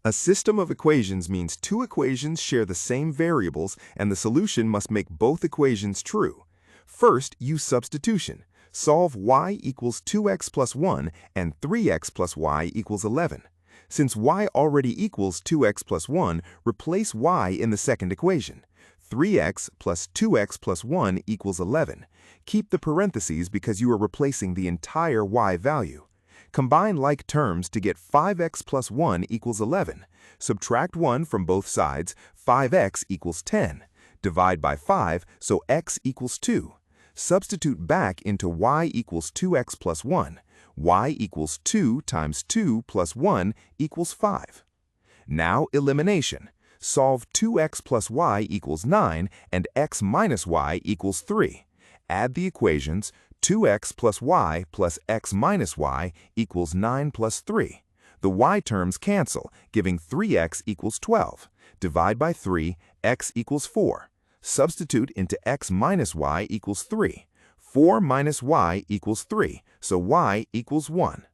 A system of equations means two equations share the same variables and the solution must make both equations true. First, use substitution. Solve y equals 2x plus 1 and 3x plus y equals 11. Since y already equals 2x plus 1, replace y in the second equation. 3x plus 2x plus 1 equals 11. Keep the parentheses because you are replacing the entire y value. Combine like terms to get 5x plus 1 equals 11. Subtract 1 from both sides, 5x equals 10. Divide by 5, so x equals 2. Substitute back into y equals 2x plus 1. Y equals 2 times 2 plus 1 equals 5. Now elimination. Solve 2x plus y equals 9 and x minus y equals 3. Add the equations. 2x plus y plus x minus y equals 9 plus 3. The y terms cancel, giving 3x equals 12. Divide by 3, x equals 4. Substitute into x minus y equals 3. 4 minus y equals 3, so y equals 1.